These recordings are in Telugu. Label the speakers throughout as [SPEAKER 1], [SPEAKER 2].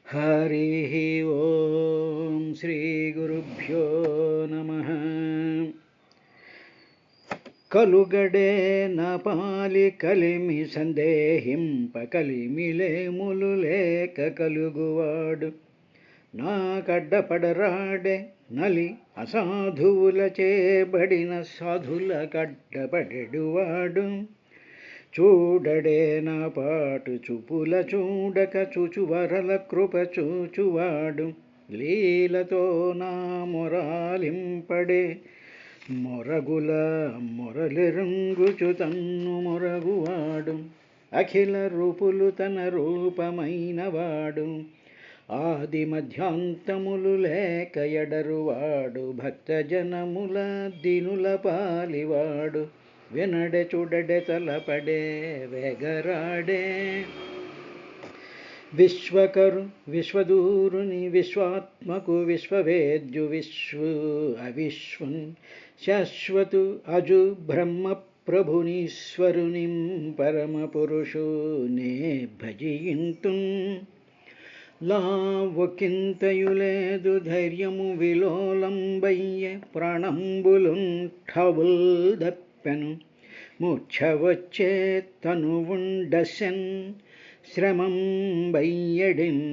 [SPEAKER 1] हरिः ओं श्रीगुरुभ्यो नमः। కలుగడే నా పాలి కలిమి సందేహింప కలిమిలేములు లేక కలుగువాడు నా కడ్డపడరాడే నలి అసాధువుల చేబడిన సాధుల కడ్డపడెడువాడు చూడడే నా పాటు చూపుల చూడక చూచువరల కృప చూచువాడు లీలతో నా మొరాలింపడే మొరగుల మొరలిరంగుచు తన్ను మొరగువాడు అఖిల రూపులు తన రూపమైనవాడు ఆది మధ్యాంతములు లేక ఎడరువాడు భక్తజనముల దినుల పాలివాడు వినడె చూడడె తలపడే వేగరాడే విశ్వకరు విశ్వదూరుని విశ్వాత్మకు విశ్వవేద్యు విశ్వ అవిశ్వన్ శాశ్వతు అజు బ్రహ్మ ప్రభునీశ్వరుని పరమ పురుషు నే భజింతున్ లావొకింతయులేదు ధైర్యము విలోలంబయ్యే ప్రాణంబులున్ ఠవుల్ దప్పెను మూర్ఛవచ్చే తనువుండసెన్ శ్రమం బయ్యడిన్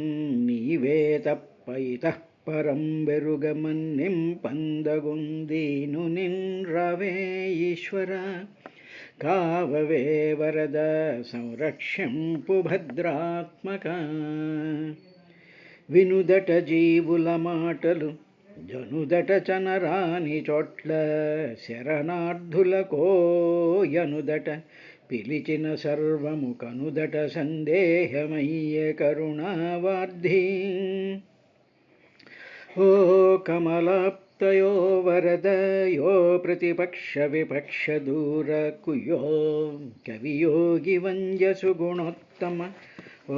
[SPEAKER 1] నీవే తప్ప ఇతః పరం బెరుగమన్నిం పందగుందీను నిన్ రవే ఈశ్వర కావవే వరద సంరక్షంపు భద్రాత్మక వినుదట జీవుల మాటలు జనుదట చనరాని చోట్ల శరణార్థులకోయనుదట పిలిచిన సర్వము కనుదట సందేహమయ్య కరుణావార్ధి ఓ కమలాప్తయో వరదయో ప్రతిపక్ష విపక్ష దూర కుయో కవియోగి వంజసు గుణోత్తమ ఓ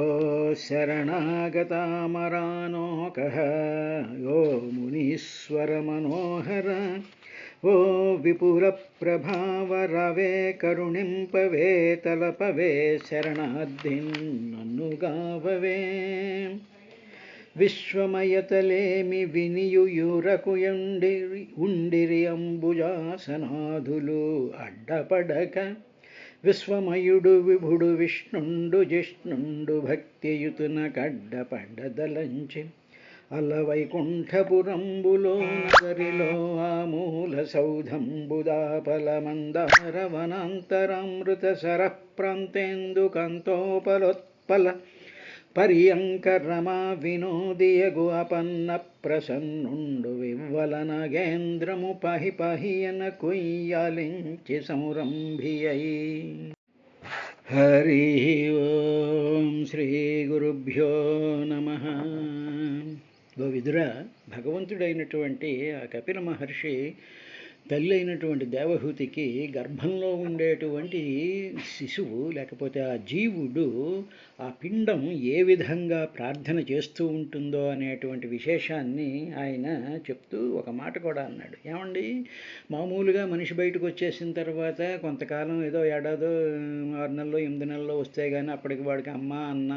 [SPEAKER 1] శరణాగతామరానోకః యో మునీశ్వర మనోహర ఓ విపుల ప్రభావ రవే కరుణింపవే తలపవే శరణార్థిన్ నన్నుగావవే విశ్వమయతలేమి వినియుయురకుయుండిరి ఉండిరి అంబుజాసనాధులు అడ్డపడక విశ్వమయుడు విభుడు విష్ణుండు జిష్ణుండు భక్తియుతున కడ్డపడ్డదలంచి అలవైకుంఠపురంబులో నగరిలో ఆమూల సౌధంబుదాపల మందారవనాంతరామృత సరప్రాంతేందు కంతోపలోత్పల పర్యంకరమా వినోదియగు అపన్న ప్రసన్నుండు వివ్వల నాగేంద్రము పహి పహియన కుయ్యాలించి సంరంభియై. హరి ఓం శ్రీ గురుభ్యో నమః. విదురా, భగవంతుడైనటువంటి ఆ కపిల మహర్షి తల్లి అయినటువంటి దేవహూతికి గర్భంలో ఉండేటువంటి శిశువు లేకపోతే ఆ జీవుడు ఆ పిండం ఏ విధంగా ప్రార్థన చేస్తూ ఉంటుందో అనేటువంటి విశేషాన్ని ఆయన చెప్తూ ఒక మాట కూడా అన్నాడు. ఏమండి, మామూలుగా మనిషి బయటకు వచ్చేసిన తర్వాత కొంతకాలం ఏదో ఏడాదో 6 నెలలో 8 నెలల్లో వస్తే కానీ అప్పటికి వాడికి అమ్మ అన్న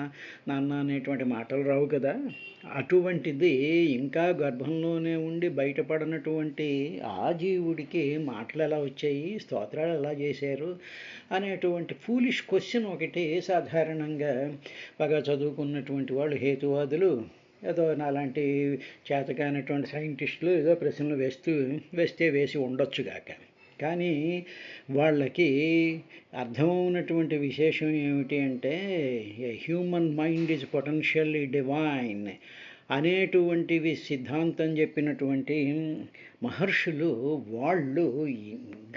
[SPEAKER 1] నాన్న అనేటువంటి మాటలు రావు కదా. అటువంటిది ఇంకా గర్భంలోనే ఉండి బయటపడినటువంటి ఆ జీవుడికి మాటలు ఎలా వచ్చాయి, స్తోత్రాలు ఎలా చేశారు అనేటువంటి ఫూలిష్ క్వశ్చన్ ఒకటి సాధారణంగా బాగా చదువుకున్నటువంటి వాళ్ళు హేతువాదులు ఏదో నాలాంటి చేతకానటువంటి సైంటిస్టులు ఏదో ప్రశ్నలు వేసి ఉండొచ్చుగాక. కానీ వాళ్ళకి అర్థమవునటువంటి విశేషం ఏమిటి అంటే human mind is potentially divine అనేటువంటివి సిద్ధాంతం చెప్పినటువంటి మహర్షులు వాళ్ళు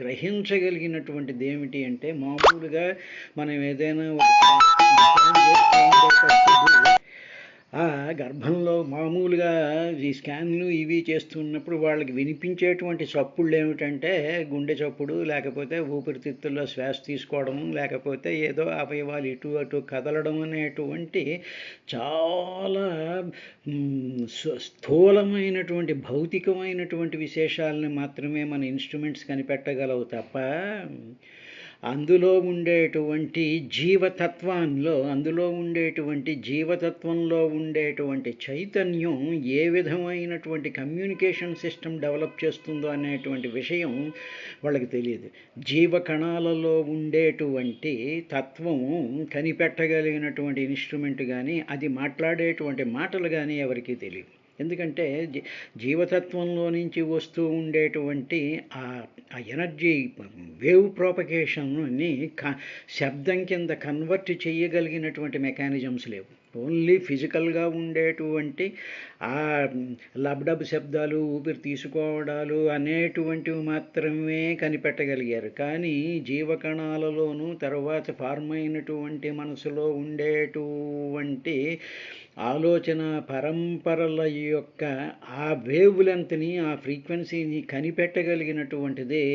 [SPEAKER 1] గ్రహించగలిగినటువంటిది ఏమిటి అంటే, మామూలుగా మనం ఏదైనా ఆ గర్భంలో మామూలుగా ఈ స్కాన్లు ఇవి చేస్తున్నప్పుడు వాళ్ళకి వినిపించేటువంటి చప్పుళ్ళు ఏమిటంటే గుండె చప్పుడు, లేకపోతే ఊపిరితిత్తుల్లో శ్వాస తీసుకోవడం, లేకపోతే ఏదో అవయవాలు ఇటు అటు కదలడం అనేటువంటి చాలా స్థూలమైనటువంటి భౌతికమైనటువంటి విశేషాలని మాత్రమే మన ఇన్స్ట్రుమెంట్స్ కనిపెట్టగలవు తప్ప అందులో ఉండేటువంటి జీవతత్వంలో ఉండేటువంటి చైతన్యం ఏ విధమైనటువంటి కమ్యూనికేషన్ సిస్టమ్ డెవలప్ చేస్తుందో అనేటువంటి విషయం వాళ్ళకి తెలియదు. జీవకణాలలో ఉండేటువంటి తత్వం కనిపెట్టగలిగినటువంటి ఇన్స్ట్రుమెంట్ కానీ అది మాట్లాడేటువంటి మాటలు కానీ ఎవరికీ తెలియదు. ఎందుకంటే జీవతత్వంలో నుంచి వస్తూ ఉండేటువంటి ఆ ఎనర్జీ వేవ్ ప్రాపగేషన్ని శబ్దం కింద కన్వర్ట్ చేయగలిగినటువంటి మెకానిజమ్స్ లేవు. ఓన్లీ ఫిజికల్గా ఉండేటువంటి ఆ లబ్డబ్ శబ్దాలు, ఊపిరి తీసుకోవడాలు అనేటువంటివి మాత్రమే కనిపెట్టగలిగారు. కానీ జీవకణాలలోనూ తర్వాత ఫార్మ్ అయినటువంటి మనసులో ఉండేటువంటి ఆలోచన పరంపరల యొక్క ఆ వేవ్ లెంత్ని, ఆ ఫ్రీక్వెన్సీని కనిపెట్టగలిగినటువంటిదే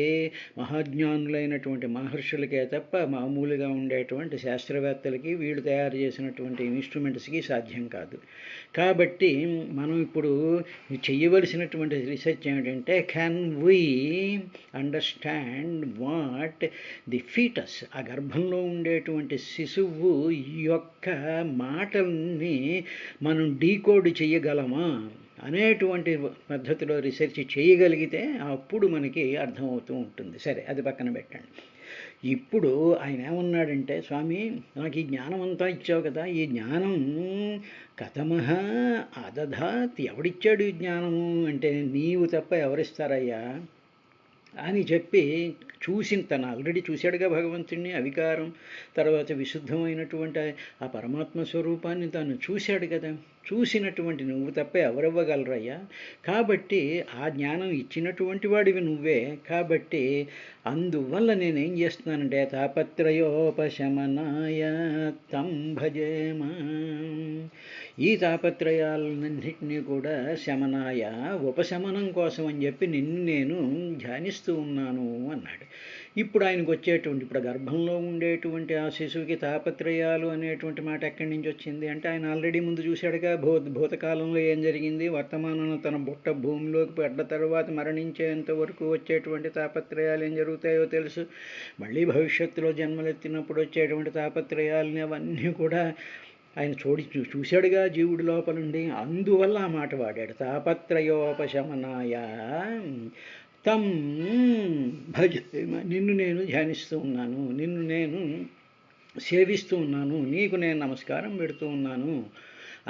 [SPEAKER 1] మహాజ్ఞానులైనటువంటి మహర్షులకే తప్ప మామూలుగా ఉండేటువంటి శాస్త్రవేత్తలకి వీళ్ళు తయారు చేసినటువంటి ఇన్స్ట్రుమెంట్స్కి సాధ్యం కాదు. కాబట్టి మనం ఇప్పుడు చేయవలసినటువంటి రీసెర్చ్ ఏమిటంటే, can we understand what the foetus, ఆ గర్భంలో ఉండేటువంటి శిశువు యొక్క మాటల్ని మనం డీకోడ్ చేయగలమా అనేటువంటి పద్ధతిలో రీసెర్చ్ చేయగలిగితే అప్పుడు మనకి అర్థమవుతూ ఉంటుంది. సరే, అది పక్కన పెట్టండి. ఇప్పుడు ఆయన ఏమన్నాడంటే, స్వామి నాకు ఈ జ్ఞానం అంతా ఇచ్చావు కదా, ఈ జ్ఞానం కథమహ అదధాత్, ఎవడిచ్చాడు ఈ జ్ఞానము అంటే నీవు తప్ప ఎవరిస్తారయ్యా అని చెప్పి తను ఆల్రెడీ చూశాడుగా భగవంతుడిని, అవికారం తర్వాత విశుద్ధమైనటువంటి ఆ పరమాత్మ స్వరూపాన్ని తాను చూశాడు కదా. చూసినటువంటి నువ్వు తప్ప ఎవరివ్వగలరయ్యా? కాబట్టి ఆ జ్ఞానం ఇచ్చినటువంటి వాడివి నువ్వే. కాబట్టి అందువల్ల నేనేం చేస్తున్నానంటే, తాపత్రయోపశమనాయ తం భజేమా, ఈ తాపత్రయాలన్నింటినీ కూడా శమనాయ, ఉపశమనం కోసం అని చెప్పి నిన్ను నేను ధ్యానిస్తూ ఉన్నాను అన్నాడు. ఇప్పుడు ఆయనకు వచ్చేటువంటి, ఇప్పుడు గర్భంలో ఉండేటువంటి ఆ శిశువుకి తాపత్రయాలు అనేటువంటి మాట ఎక్కడి నుంచి వచ్చింది అంటే, ఆయన ఆల్రెడీ ముందు చూశాడుగా భూతకాలంలో ఏం జరిగింది, వర్తమానంలో తన బుట్ట భూమిలోకి పడ్డ తర్వాత మరణించేంత వరకు వచ్చేటువంటి తాపత్రయాలు ఏం జరుగుతాయో తెలుసు. మళ్ళీ భవిష్యత్తులో జన్మలెత్తినప్పుడు వచ్చేటువంటి తాపత్రయాలని అవన్నీ కూడా ఆయన చూశాడుగా జీవుడి లోపలుండి. అందువల్ల ఆ మాట వాడాడు, తాపత్రయోపశమనాయ తం భజ, నిన్ను నేను ధ్యానిస్తూ ఉన్నాను, నిన్ను నేను సేవిస్తూ ఉన్నాను, నీకు నేను నమస్కారం పెడుతూ ఉన్నాను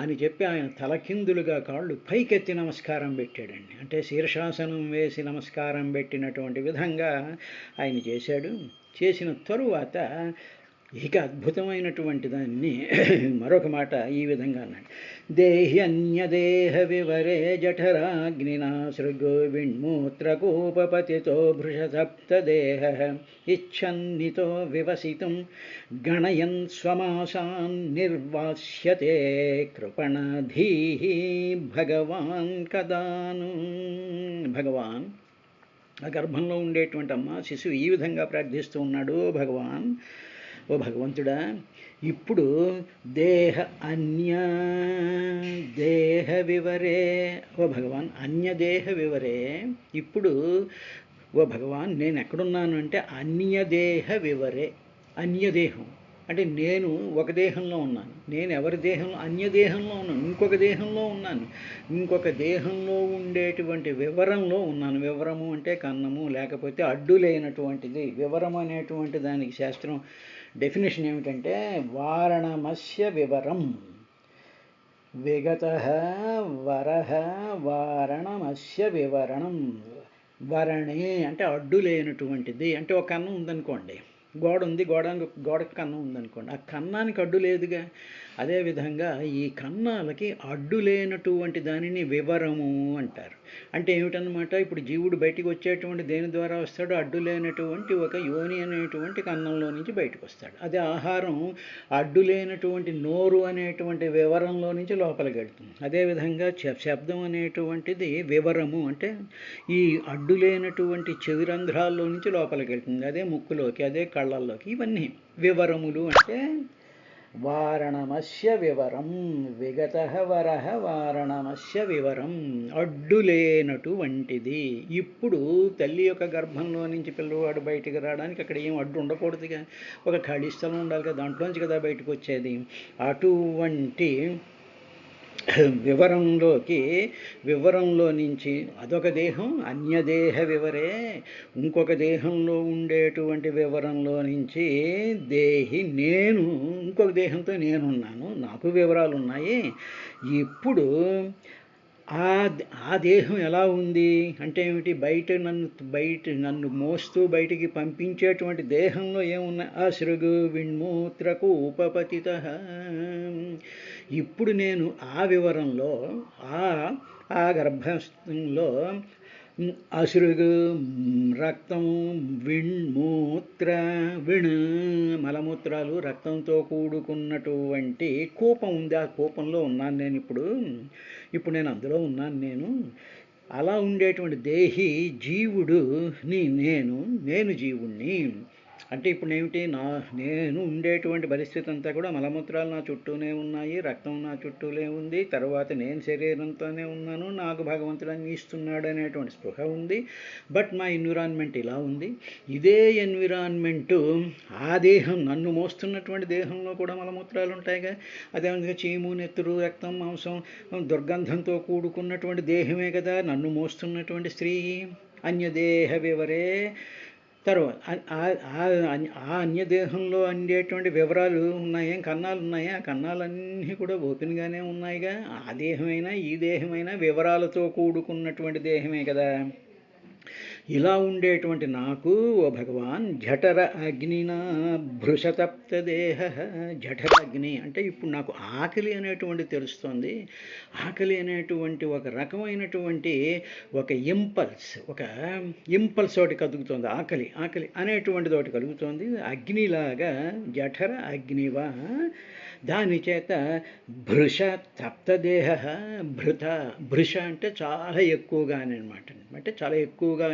[SPEAKER 1] అని చెప్పి ఆయన తలకిందులుగా కాళ్ళు పైకెత్తి నమస్కారం పెట్టాడండి. అంటే శీర్షాసనం వేసి నమస్కారం పెట్టినటువంటి విధంగా ఆయన చేశాడు. చేసిన తరువాత ఇక అద్భుతమైనటువంటి దాన్ని మరొక మాట ఈ విధంగా అన్నాడు, దేహ్యన్యదేహ వివరే జఠరాగ్నినా సృగో విణ్మూత్రకూపపతితో భృషసప్తదేహ ఇచ్ఛన్నితో వివసితుం గణయన్ స్వమాసాన్ నిర్వాస్యతే కృపణధీః భగవాన్ కదాను. భగవాన్ ఆ గర్భంలో ఉండేటువంటి అమ్మ శిశువు ఈ విధంగా ప్రార్థిస్తూ ఉన్నాడు, భగవాన్, ఓ భగవంతుడా, ఇప్పుడు దేహ వివరే, ఓ భగవాన్ అన్యదేహ వివరే, ఇప్పుడు ఓ భగవాన్ నేను ఎక్కడున్నాను అంటే అన్యదేహ వివరే, అన్యదేహం అంటే నేను ఒక దేహంలో ఉన్నాను, నేను ఎవరి దేహంలో, అన్యదేహంలో ఉన్నాను, ఇంకొక దేహంలో ఉన్నాను, ఇంకొక దేహంలో ఉండేటువంటి వివరంలో ఉన్నాను. వివరము అంటే కన్నము లేకపోతే అడ్డు లేనటువంటిది. వివరం అనేటువంటి దానికి శాస్త్రం డెఫినేషన్ ఏమిటంటే, వారణమస్య వివరం, విగతః వరః వారణమస్య వివరణం. వరణే అంటే అడ్డు లేనటువంటిది. అంటే ఒక కన్నం ఉందనుకోండి, గోడ ఉంది, గోడకి కన్నం ఉందనుకోండి, ఆ కన్నానికి అడ్డు లేదుగా. అదేవిధంగా ఈ కన్నాలకి అడ్డు లేనటువంటి దానిని వివరము అంటారు. అంటే ఏమిటన్నమాట, ఇప్పుడు జీవుడు బయటికి వచ్చేటువంటి దేని ద్వారా వస్తాడు, అడ్డు లేనటువంటి ఒక యోని అనేటువంటి కన్నంలో నుంచి బయటకు వస్తాడు. అదే ఆహారం అడ్డు లేనటువంటి నోరు అనేటువంటి వివరంలో నుంచి లోపలికి వెళ్తుంది. అదేవిధంగా శబ్దం అనేటువంటిది వివరము అంటే ఈ అడ్డు లేనటువంటి చెవిరంధ్రాల్లో నుంచి లోపలికి వెళ్తుంది. అదే ముక్కులోకి, అదే కళ్ళల్లోకి. ఇవన్నీ వివరములు అంటే వారణమస్య వివరం విగతః వరః వారణమస్య వివరం, అడ్డులేనటువంటిది. ఇప్పుడు తల్లి యొక్క గర్భంలో నుంచి పిల్లవాడు బయటికి రావడానికి అక్కడ ఏం అడ్డు ఉండకూడదుగా, ఒక ఖాళీ స్థలం ఉండాలి కదా, దాంట్లోంచి కదా బయటకు వచ్చేది. అటువంటి వివరంలో నుంచి అదొక దేహం, అన్యదేహ వివరే, ఇంకొక దేహంలో ఉండేటువంటి వివరంలో నుంచి దేహి నేను, ఇంకొక దేహంతో నేనున్నాను, నాకు వివరాలు ఉన్నాయి. ఇప్పుడు ఆ దేహం ఎలా ఉంది అంటే ఏమిటి, నన్ను మోస్తూ బయటికి పంపించేటువంటి దేహంలో ఏమున్నాయి, అసృగు విణ్మూత్రకు ఉపపతితః. ఇప్పుడు నేను ఆ వివరంలో ఆ గర్భంలో అసృగు రక్తము, మలమూత్రాలు రక్తంతో కూడుకున్నటువంటి కూపం ఉంది, ఆ కూపంలో ఉన్నాను నేను. ఇప్పుడు నేను అందులో ఉన్నాను. అలా ఉండేటువంటి దేహి జీవుడు నేను జీవుణ్ణి. అంటే ఇప్పుడు ఏమిటి, నేను ఉండేటువంటి పరిస్థితి అంతా కూడా మలమూత్రాలు నా చుట్టూనే ఉన్నాయి, రక్తం నా చుట్టూనే ఉంది, తర్వాత నేను శరీరంతోనే ఉన్నాను, నాకు భగవంతుడు అన్ని ఇస్తున్నాడు అనేటువంటి స్పృహ ఉంది. బట్ మా ఎన్విరాన్మెంట్ ఇలా ఉంది. ఇదే ఎన్విరాన్మెంటు ఆ దేహం, నన్ను మోస్తున్నటువంటి దేహంలో కూడా మలమూత్రాలు ఉంటాయిగా. అదేవిధంగా చీము, నెత్తురు, రక్తం, మాంసం, దుర్గంధంతో కూడుకున్నటువంటి దేహమే కదా నన్ను మోస్తున్నటువంటి స్త్రీ. అన్యదేహ వివరే. తర్వాత ఆ అన్యదేహంలో అందేటువంటి వివరాలు ఉన్నాయి, కన్నాలు ఉన్నాయి, ఆ కన్నాలన్నీ కూడా ఓపెన్గానే ఉన్నాయిగా. ఆ దేహమైనా ఈ దేహమైనా వివరాలతో కూడుకున్నటువంటి దేహమే కదా. ఇలా ఉండేటువంటి నాకు ఓ భగవాన్ జఠర అగ్నినా భృషతప్త దేహ. జఠర అగ్ని అంటే ఇప్పుడు నాకు ఆకలి అనేటువంటి తెలుస్తోంది. ఆకలి అనేటువంటి ఒక రకమైనటువంటి ఒక ఇంపల్స్ ఒకటి కలుగుతోంది. ఆకలి అనేటువంటిది ఒకటి కలుగుతోంది. అగ్నిలాగా జఠర అగ్నివా, దాని చేత భృష తప్తదేహ. భృష అంటే చాలా ఎక్కువగా అనమాట. అంటే చాలా ఎక్కువగా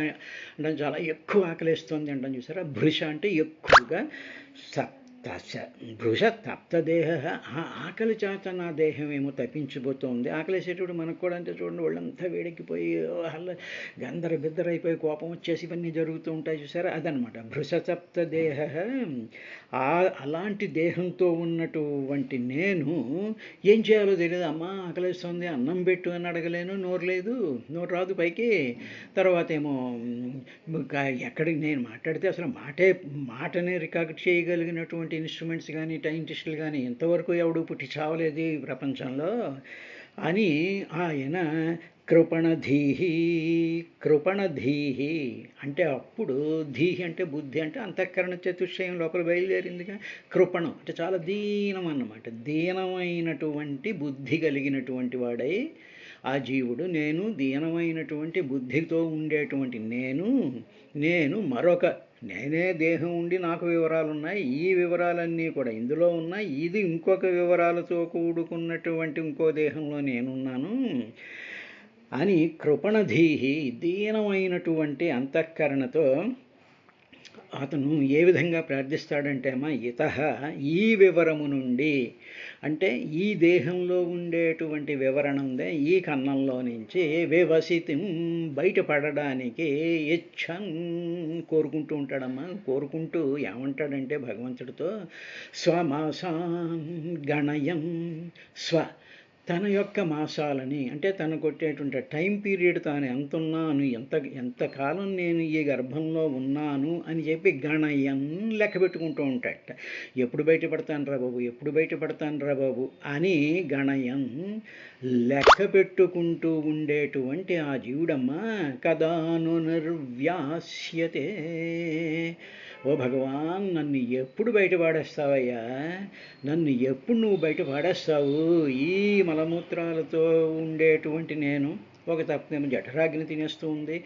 [SPEAKER 1] అంటే చాలా ఎక్కువ ఆకలిస్తుంది అంటాం చూసారా. భృష అంటే ఎక్కువగా, భృష తప్తదేహ. ఆకలి చేత నా దేహం ఏమో తప్పించిపోతుంది. ఆకలేసేటప్పుడు మనకు కూడా అంతే చూడండి, వాళ్ళంతా వేడెక్కిపోయి గందరబిద్దరైపోయి కోపం వచ్చేసి ఇవన్నీ జరుగుతూ ఉంటాయి చూసారా, అదనమాట భృష తప్తదేహ. అలాంటి దేహంతో ఉన్నటువంటి నేను ఏం చేయాలో తెలియదు. అమ్మ ఆకలిస్తుంది, అన్నం పెట్టు అని అడగలేను, నోరు రాదు పైకి. తర్వాత ఏమో ఎక్కడికి నేను మాట్లాడితే అసలు మాటనే రికార్డ్ చేయగలిగినటువంటి ఇన్స్ట్రుమెంట్స్ కానీ సైంటిస్టులు కానీ ఇంతవరకు ఎవడు పుట్టి చావలేదు ఈ ప్రపంచంలో అని ఆయన కృపణధీహి అంటే అప్పుడు ధీహి అంటే బుద్ధి అంటే అంతఃకరణ చతుష్టయం లోపల బయలుదేరిందిగా. కృపణం అంటే చాలా దీనం అన్నమాట. దీనమైనటువంటి బుద్ధి కలిగినటువంటి వాడై ఆ జీవుడు, నేను దీనమైనటువంటి బుద్ధితో ఉండేటువంటి నేను మరొక నేనే దేహం ఉండి నాకు వివరాలు ఉన్నాయి. ఈ వివరాలన్నీ కూడా ఇందులో ఉన్నాయి. ఇది ఇంకొక వివరాలతో కూడుకున్నటువంటి ఇంకో దేహంలో నేనున్నాను అని కృపణధీహి దీనమైనటువంటి అంతఃకరణతో అతను ఏ విధంగా ప్రార్థిస్తాడంటే అమ్మ ఇతః ఈ వివరము నుండి, అంటే ఈ దేహంలో ఉండేటువంటి వివరణ ఉందే ఈ కన్నంలో నుంచి వివసితం బయటపడడానికి ఇచ్చన్ కోరుకుంటూ ఉంటాడమ్మా. కోరుకుంటూ ఏమంటాడంటే భగవంతుడితో స్వమాసాన్ గణయం తన యొక్క మాసాలని అంటే తను కొట్టేటువంటి టైం పీరియడ్ తాను ఎంతున్నాను, ఎంతకాలం నేను ఈ గర్భంలో ఉన్నాను అని చెప్పి గణయం లెక్క పెట్టుకుంటూ ఉంటాడట. ఎప్పుడు బయటపడతాను రా బాబు అని గణయం లెక్క పెట్టుకుంటూ ఉండేటువంటి ఆ జీవుడమ్మా కదాను నిర్వ్యాస్యతే. ఓ భగవాన్, నన్ను ఎప్పుడు బయటపడేస్తావయ్యా, నన్ను ఎప్పుడు నువ్వు బయటపడేస్తావు? ఈ మలమూత్రాలతో ఉండేటువంటి నేను, ఒక తప్పేమో జఠరాగ్ని తినేస్తూ ఉంది.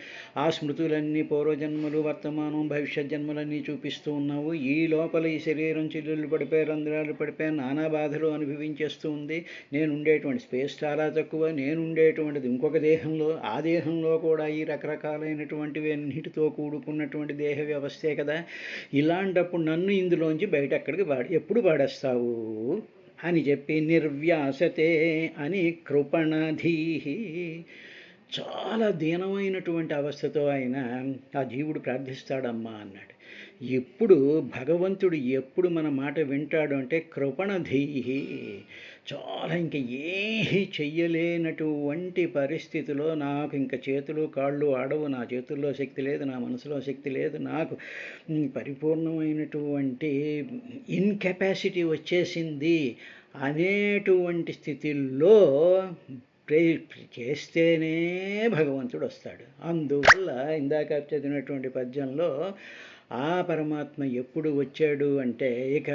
[SPEAKER 1] ఆ స్మృతులన్నీ పూర్వజన్మలు, వర్తమానం, భవిష్యత్ జన్మలన్నీ చూపిస్తూ ఉన్నావు. ఈ లోపల ఈ శరీరం చిల్లులు పడిపోయి, రంధ్రాలు పడిపోయి, నానా బాధలు అనుభవించేస్తూ ఉంది. నేను ఉండేటువంటి స్పేస్ చాలా తక్కువ. నేను ఉండేటువంటిది ఇంకొక దేహంలో, ఆ దేహంలో కూడా ఈ రకరకాలైనటువంటివి అన్నిటితో కూడుకున్నటువంటి దేహ వ్యవస్థే కదా. ఇలాంటప్పుడు నన్ను ఇందులోంచి బయట ఎక్కడికి ఎప్పుడు పాడేస్తావు అని చెప్పి నిర్వ్యాసతే అని కృపణధీహి చాలా దీనమైనటువంటి అవస్థతో ఆయన ఆ జీవుడు ప్రార్థిస్తాడమ్మా అన్నాడు. ఎప్పుడు భగవంతుడు ఎప్పుడు మన మాట వింటాడు అంటే కృపణధీహి, చాలా ఇంక ఏమీ చెయ్యలేనటువంటి పరిస్థితిలో నాకు ఇంక చేతులు కాళ్ళు ఆడవు, నా చేతుల్లో శక్తి లేదు, నా మనసులో శక్తి లేదు, నాకు పరిపూర్ణమైనటువంటి ఇన్కెపాసిటీ వచ్చేసింది అనేటువంటి స్థితిలో చేస్తేనే భగవంతుడు వస్తాడు. అందువల్ల ఇందాక చదివినటువంటి పద్యంలో ఆ పరమాత్మ ఎప్పుడు వచ్చాడు అంటే ఇక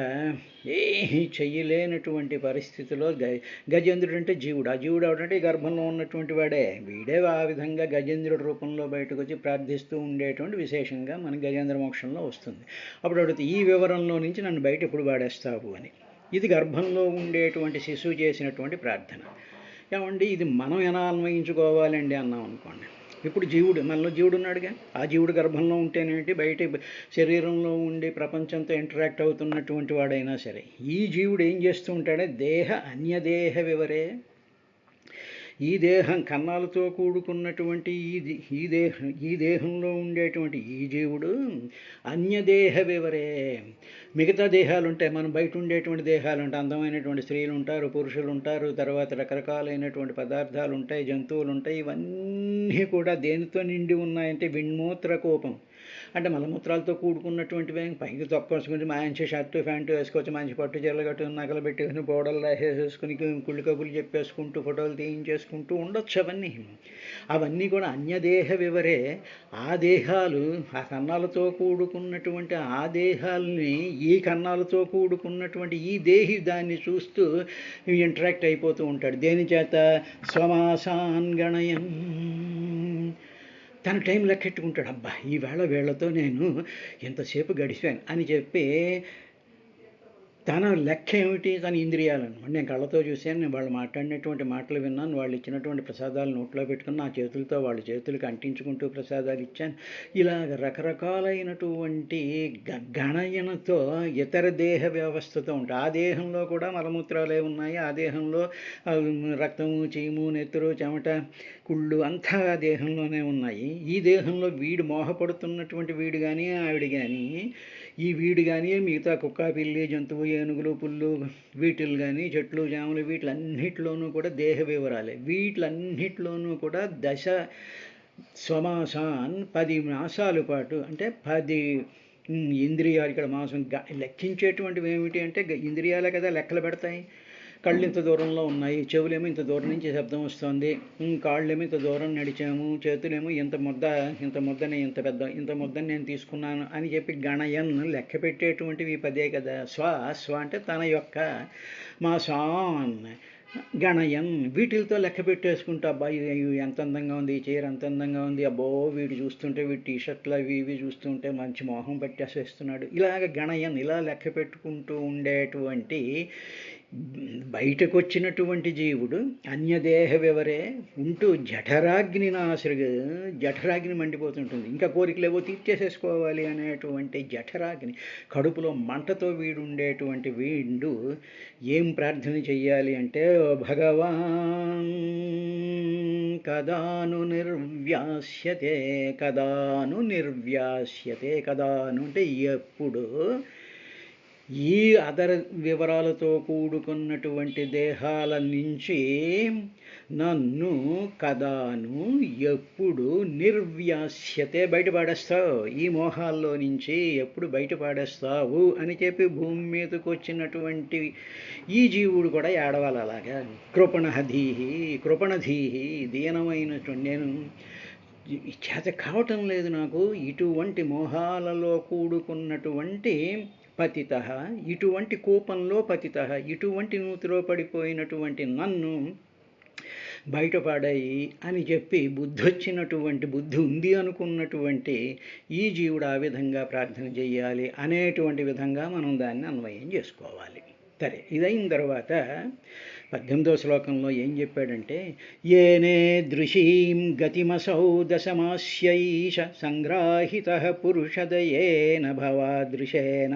[SPEAKER 1] ఏమీ చెయ్యలేనటువంటి పరిస్థితిలో గజేంద్రుడు అంటే జీవుడు, ఆ జీవుడు ఎవడంటే గర్భంలో ఉన్నటువంటి వాడే. వీడే ఆ విధంగా గజేంద్రుడి రూపంలో బయటకు వచ్చి ప్రార్థిస్తూ ఉండేటువంటి విశేషంగా మన గజేంద్ర మోక్షంలో వస్తుంది. అప్పుడు అడుగుతుంది, ఈ వివరంలో నుంచి నన్ను బయట ఎప్పుడు పాడేస్తావు అని. ఇది గర్భంలో ఉండేటువంటి శిశువు చేసినటువంటి ప్రార్థన. ఏమండి ఇది మనం ఎలా అన్వయించుకోవాలండి అన్నాం అనుకోండి. ఇప్పుడు జీవుడు, మనలో జీవుడు ఉన్నాడుగా, ఆ జీవుడు గర్భంలో ఉంటేనేంటి, బయట శరీరంలో ఉండి ప్రపంచంతో ఇంటరాక్ట్ అవుతున్నటువంటి వాడైనా సరే ఈ జీవుడు ఏం చేస్తూ ఉంటాడే, అన్యదేహ వివరే, ఈ దేహం కన్నాలతో కూడుకున్నటువంటి ఈ దేహంలో ఉండేటువంటి ఈ జీవుడు అన్యదేహ వివరే, మిగతా దేహాలు ఉంటాయి, మనం బయట ఉండేటువంటి దేహాలు ఉంటాయి, అందమైనటువంటి స్త్రీలు ఉంటారు, పురుషులు ఉంటారు, తర్వాత రకరకాలైనటువంటి పదార్థాలు ఉంటాయి, జంతువులు ఉంటాయి. ఇవన్నీ కూడా దేనితో నిండి ఉన్నాయంటే విణ్మూత్ర కోపం, అంటే మలమూత్రాలతో కూడుకున్నటువంటివి. పైకి తొక్కొచ్చుకుంటే మంచి షర్టు ప్యాంటు వేసుకోవచ్చు, మంచి పట్టు చీరలు కట్టుకుని నగలు పెట్టుకుని బోడలు రాసేసుకుని కుళ్ళు కబులు చెప్పేసుకుంటూ ఫోటోలు తీయించేసుకుంటూ ఉండొచ్చు. అవన్నీ కూడా అన్యదేహ వివరే. ఆ దేహాలు, ఆ కన్నాలతో కూడుకున్నటువంటి ఆ దేహాలని ఈ కన్నాలతో కూడుకున్నటువంటి ఈ దేహి దాన్ని చూస్తూ ఇంటరాక్ట్ అయిపోతూ ఉంటాడు. దేని చేత? స్వమాసాన్ గణయం, తన టైం లెక్కెట్టుకుంటాడు. అబ్బా ఈ వేళతో నేను ఎంతసేపు గడిచాను అని చెప్పి తన లెక్క ఏమిటి, తన ఇంద్రియాలన్నమాట. నేను కళ్ళతో చూశాను, నేను వాళ్ళు మాట్లాడినటువంటి మాటలు విన్నాను, వాళ్ళు ఇచ్చినటువంటి ప్రసాదాలు నోట్లో పెట్టుకుని నా చేతులతో వాళ్ళ చేతులకు అంటించుకుంటూ ప్రసాదాలు ఇచ్చాను. ఇలాగ రకరకాలైనటువంటి గణయనతో ఇతర దేహ వ్యవస్థతో ఉంటాయి. ఆ దేహంలో కూడా మలమూత్రాలే ఉన్నాయి, ఆ దేహంలో రక్తము, చీము, నెత్తురు, చెమట, కుళ్ళు అంతా ఆ దేహంలోనే ఉన్నాయి. ఈ దేహంలో వీడు మోహపడుతున్నటువంటి వీడు కానీ ఆవిడ కానీ, ఈ వీడు కానీ మిగతా కుక్క, పిల్లి, జంతువు, ఏనుగులు, పుల్లు, వీటిలు కానీ చెట్లు, జాములు, వీటిలన్నిటిలోనూ కూడా దేహ వివరాలే. వీటిలన్నిటిలోనూ కూడా దశ స్వమాసాన్ 10 మాసాల పాటు, అంటే 10 ఇంద్రియాలు. ఇక్కడ మాసం లెక్కించేటువంటివి ఏమిటి అంటే ఇంద్రియాలే కదా లెక్కలు పెడతాయి. కళ్ళు ఇంత దూరంలో ఉన్నాయి, చెవులేమో ఇంత దూరం నుంచి శబ్దం వస్తుంది, కాళ్ళేమో ఇంత దూరం నడిచాము, చేతులేమో ఇంత ముద్దని నేను తీసుకున్నాను అని చెప్పి గణయన్ లెక్క పెట్టేటువంటివి 10 కదా. స్వ అంటే తన యొక్క, మాసాన్ గణయన్ వీటితో లెక్క పెట్టేసుకుంటా. అబ్బాయి ఎంత అందంగా ఉంది, ఈ చీర ఎంత అందంగా ఉంది, అబ్బో వీడు చూస్తుంటే వీడి టీషర్ట్లు అవి ఇవి చూస్తుంటే మంచి మోహం పట్టేసేస్తున్నాడు. ఇలాగ గణయన్ ఇలా లెక్క పెట్టుకుంటూ ఉండేటువంటి బయటకు వచ్చినటువంటి జీవుడు అన్యదేహ వివరే ఉంటూ జఠరాగ్ని మండిపోతుంటుంది. ఇంకా కోరికలేవో తీర్చేసేసుకోవాలి అనేటువంటి జఠరాగ్ని, కడుపులో మంటతో వీడుండేటువంటి వీడు ఏం ప్రార్థన చెయ్యాలి అంటే, భగవాన్ కదాను నిర్వ్యాస్యతే, కదాను అంటే ఎప్పుడు ఈ అదర వివరాలతో కూడుకున్నటువంటి దేహాల నుంచి నన్ను కదాను ఎప్పుడు నిర్వ్యాస్యతే బయటపడేస్తావు, ఈ మోహాల్లో నుంచి ఎప్పుడు బయటపడేస్తావు అని చెప్పి భూమి మీదకి వచ్చినటువంటి ఈ జీవుడు కూడా ఏడవాలి అలాగా. కృపణధీహి దీనమైనటువంటి నేను చేత కావటం లేదు నాకు, ఇటువంటి మోహాలలో కూడుకున్నటువంటి పతిత, ఇటువంటి కూపంలో పతిత, ఇటువంటి నూతిలో పడిపోయినటువంటి నన్ను బయటపడాయి అని చెప్పి బుద్ధి ఉంది అనుకున్నటువంటి ఈ జీవుడు ఆ విధంగా ప్రార్థన చేయాలి అనేటువంటి విధంగా మనం దాన్ని అన్వయం చేసుకోవాలి. సరే, ఇదైన తర్వాత 18వ శ్లోకంలో ఏం చెప్పాడంటే, ఏనే దృశీం గతిమసౌ దశమాస్యైష సంగ్రాహిత పురుషదయేన భవాదృశేన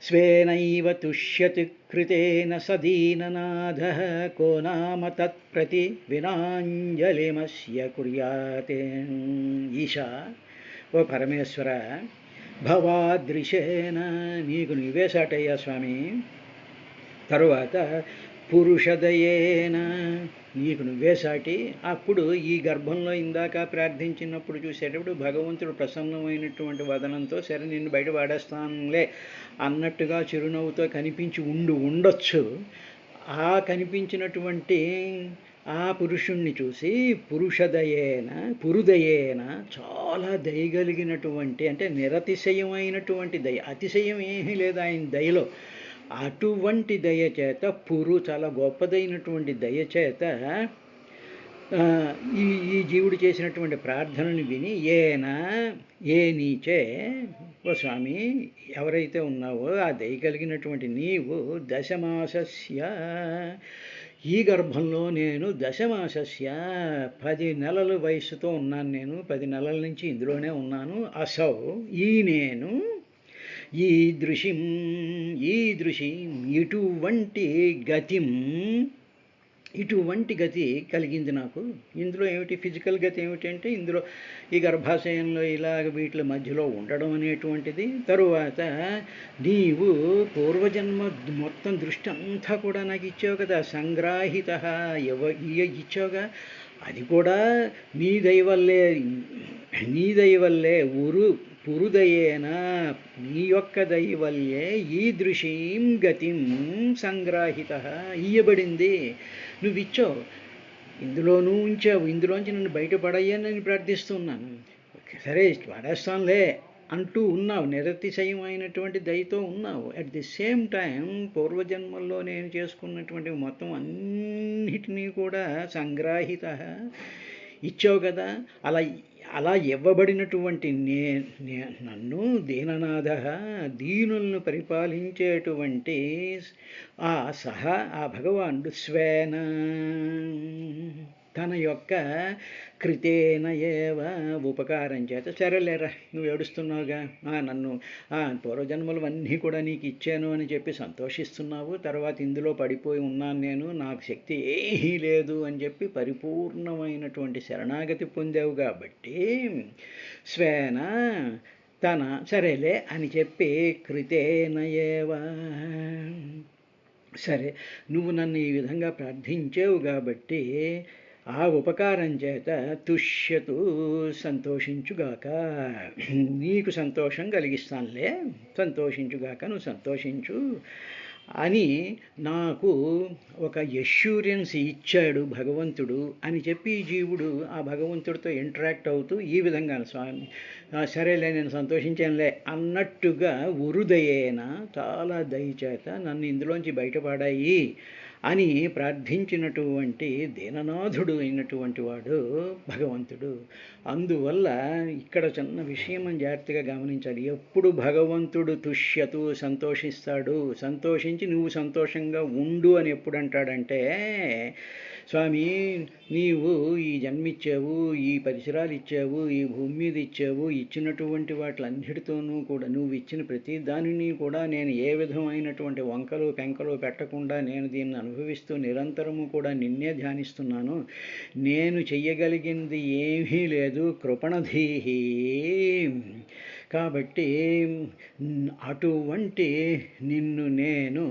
[SPEAKER 1] స్వేనైవ తుష్యతి కృతేన సదీననాథః కో నామ తత్ప్రతి వినాంజలిమస్య కుర్యాతే. ఈశా, ఓ పరమేశ్వర, భవాదృశేన, నీకు నువ్వే సాటయ్యా స్వామి. తరువాత పురుషదయేన, నీకు నువ్వే సాటి. అప్పుడు ఈ గర్భంలో ఇందాక ప్రార్థించినప్పుడు చూసేటప్పుడు భగవంతుడు ప్రసన్నమైనటువంటి వదనంతో సరే నిన్ను బయట పాడేస్తానులే అన్నట్టుగా చిరునవ్వుతో కనిపించి ఉండొచ్చు. ఆ కనిపించినటువంటి ఆ పురుషుణ్ణి చూసి పురుదయేన చాలా దయగలిగినటువంటి, అంటే నిరతిశయమైనటువంటి దయ, అతిశయం ఏమీ లేదు ఆయన దయలో. అటువంటి దయచేత చాలా గొప్పదైనటువంటి దయచేత ఈ జీవుడు చేసినటువంటి ప్రార్థనని విని ఏ నీచే, ఓ స్వామి, ఎవరైతే ఉన్నావో ఆ దయ కలిగినటువంటి నీవు దశమాసస్య, ఈ గర్భంలో నేను దశమాసస్య 10 నెలల వయసుతో ఉన్నాను. నేను 10 నెలల నుంచి ఇందులోనే ఉన్నాను. అసౌ, ఈ నేను, ఈదృశిం ఇటువంటి గతి కలిగింది నాకు. ఇందులో ఏమిటి ఫిజికల్ గతి ఏమిటంటే, ఇందులో ఈ గర్భాశయంలో ఇలాగ వీటి మధ్యలో ఉండడం అనేటువంటిది. తరువాత నీవు పూర్వజన్మ మొత్తం దృష్టి అంతా కూడా నాకు ఇచ్చావు కదా, సంగ్రాహిత ఇచ్చావుగా, అది కూడా నీ దయవల్లే పురుదయేన, నీ యొక్క దయవల్లే ఈదృశీం గతిం సంగ్రాహిత, ఇయ్యబడింది, నువ్విచ్చావు, ఇందులోనూ ఉంచావు, ఇందులోంచి నన్ను బయటపడయ్యని నేను ప్రార్థిస్తున్నాను. సరే పడేస్తానులే అంటూ ఉన్నావు, నిరతిశయమైనటువంటి దయతో ఉన్నావు. అట్ ది సేమ్ టైం పూర్వజన్మల్లో నేను చేసుకున్నటువంటి మొత్తం అన్నిటినీ కూడా సంగ్రాహిత ఇచ్చావు కదా. అలా ఇవ్వబడినటువంటి నన్ను దీననాథ, దీనులను పరిపాలించేటువంటి ఆ భగవానుడు స్వేన, తన యొక్క కృతేన ఏవ, ఉపకారం చేత, సరేలేరా నువ్వు ఏడుస్తున్నావుగా, నన్ను పూర్వజన్మలు అన్నీ కూడా నీకు ఇచ్చాను అని చెప్పి సంతోషిస్తున్నావు, తర్వాత ఇందులో పడిపోయి ఉన్నాను నేను, నాకు శక్తి ఏమీ లేదు అని చెప్పి పరిపూర్ణమైనటువంటి శరణాగతి పొందావు కాబట్టి స్వేన, సరేలే అని చెప్పి కృతేన ఏవ, సరే నువ్వు నన్ను ఈ విధంగా ప్రార్థించావు కాబట్టి ఆ ఉపకారం చేత తుష్యతు, సంతోషించుగాక, నీకు సంతోషం కలిగిస్తానులే, సంతోషించుగాక, నువ్వు సంతోషించు అని నాకు ఒక ఎష్యూరెన్స్ ఇచ్చాడు భగవంతుడు అని చెప్పి జీవుడు ఆ భగవంతుడితో ఇంటరాక్ట్ అవుతూ ఈ విధంగా, స్వామి సరేలే నేను సంతోషించానులే అన్నట్టుగా ఉరుదయేన, చాలా దయచేత నన్ను ఇందులోంచి బయటపడాయి అని ప్రార్థించినటువంటి దీననాథుడు అయినటువంటి వాడు భగవంతుడు. అందువల్ల ఇక్కడ చిన్న విషయం అని జాగ్రత్తగా గమనించాలి. ఎప్పుడు భగవంతుడు తుష్యతు, సంతోషిస్తాడు, సంతోషించి నువ్వు సంతోషంగా ఉండు అని ఎప్పుడు అంటాడంటే, స్వామి నీవు ఈ జన్మిచ్చావు, ఈ పరిసరాలు ఇచ్చావు, ఈ భూమి మీద ఇచ్చావు, ఇచ్చినటువంటి వాటిలన్నిటితోనూ కూడా నువ్వు ఇచ్చిన ప్రతి దానిని కూడా నేను ఏ విధమైనటువంటి వంకలు పెంకలు పెట్టకుండా నేను దీన్ని అనుభవిస్తూ నిరంతరము కూడా నిన్నే ధ్యానిస్తున్నాను. నేను చెయ్యగలిగింది ఏమీ లేదు, కృపణధీహి. కాబట్టి అటువంటి నిన్ను నేను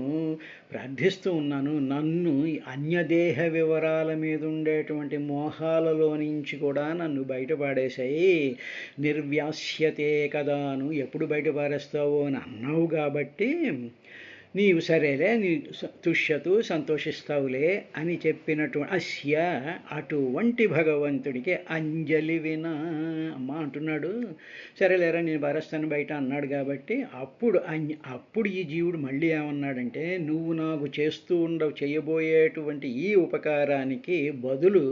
[SPEAKER 1] ప్రార్థిస్తూ ఉన్నాను. నన్ను అన్యదేహ వివరాల మీద ఉండేటువంటి మోహాలలో నుంచి కూడా నన్ను బయటపడేసాయి. నిర్వ్యాస్యతే కదాను, ఎప్పుడు బయటపారేస్తావో అని అన్నావు కాబట్టి నీవు సరేలే, నీ తుష్యతు సంతోషిస్తావులే అని చెప్పినటువంటి అస్య అటువంటి భగవంతుడికి అంజలి వినా అమ్మ అంటున్నాడు. సరేలేరా నేను భరస్తాను బయట అన్నాడు కాబట్టి అప్పుడు ఈ జీవుడు మళ్ళీ ఏమన్నాడంటే, నువ్వు నాకు చేయబోయేటువంటి ఈ ఉపకారానికి బదులు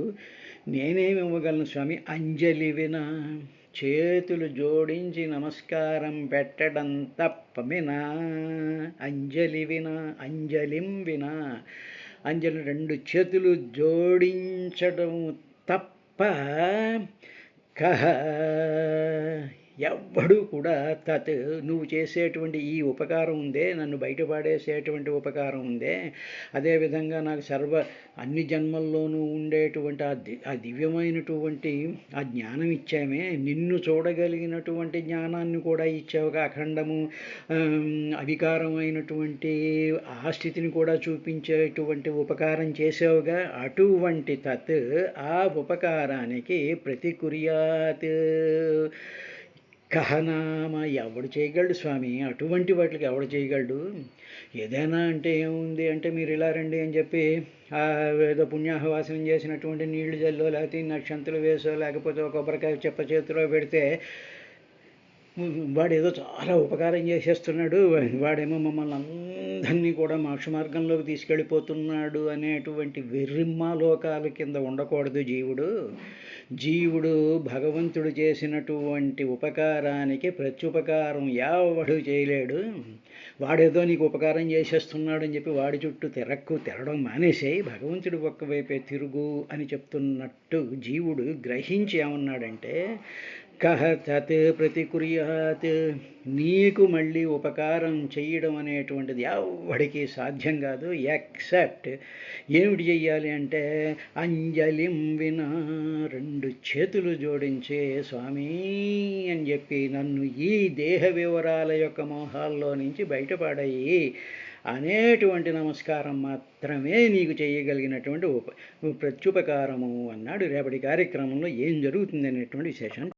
[SPEAKER 1] నేనేమి ఇవ్వగలను స్వామి? అంజలి వినా, చేతులు జోడించి నమస్కారం పెట్టడం తప్ప వినా, అంజలి వినా, అంజలిం వినా, అంజలి 2 చేతులు జోడించడం తప్ప కహ ఎవ్వడూ కూడా తత్ నువ్వు చేసేటువంటి ఈ ఉపకారం ఉందే, నన్ను బయటపడేసేటువంటి ఉపకారం ఉందే, అదేవిధంగా నాకు అన్ని జన్మల్లోనూ ఉండేటువంటి ఆ దివ్యమైనటువంటి ఆ జ్ఞానం ఇచ్చామే, నిన్ను చూడగలిగినటువంటి జ్ఞానాన్ని కూడా ఇచ్చావుగా, అఖండము అవికారమైనటువంటి ఆ స్థితిని కూడా చూపించేటువంటి ఉపకారం చేసావుగా, అటువంటి తత్ ఆ ఉపకారానికి ప్రతికుర్యాత్ కహనామ ఎవడు చేయగలడు స్వామి? అటువంటి వాటికి ఎవడు చేయగలడు? ఏదైనా అంటే ఏముంది అంటే, మీరు ఇలా రండి అని చెప్పి ఏదో పుణ్యాహవాసనం చేసినటువంటి నీళ్లు జల్లో, లేకపోతే నక్షంతలు వేసో, లేకపోతే ఒక కొబ్బరికాయ చెప్ప చేతిలో పెడితే వాడు ఏదో చాలా ఉపకారం చేసేస్తున్నాడు, వాడేమో మమ్మల్ని అందరినీ కూడా మోక్ష మార్గంలోకి తీసుకెళ్ళిపోతున్నాడు అనేటువంటి వెర్రిమ్మాలోకాల కింద ఉండకూడదు జీవుడు భగవంతుడు చేసినటువంటి ఉపకారానికి ప్రత్యుపకారం ఎవడు చేయలేడు. వాడేదో నీకు ఉపకారం చేసేస్తున్నాడు అని చెప్పి వాడి చుట్టూ తిరగడం మానేసేయి, భగవంతుడి ఒక్కవైపే తిరుగు అని చెప్తున్నట్టు జీవుడు గ్రహించి ఏమన్నాడంటే, కహ తత్ ప్రతికుర్యాత్, నీకు మళ్ళీ ఉపకారం చేయడం అనేటువంటిది ఎవడికి సాధ్యం కాదు, ఎక్సెప్ట్ ఏమిటి చెయ్యాలి అంటే అంజలిం వినా, 2 చేతులు జోడించే స్వామి అని చెప్పి నన్ను ఈ దేహ వివరాల యొక్క మోహాల్లో నుంచి బయటపడయి అనేటువంటి నమస్కారం మాత్రమే నీకు చేయగలిగినటువంటి ప్రత్యుపకారము అన్నాడు. రేపటి కార్యక్రమంలో ఏం జరుగుతుంది అనేటువంటి విశేషం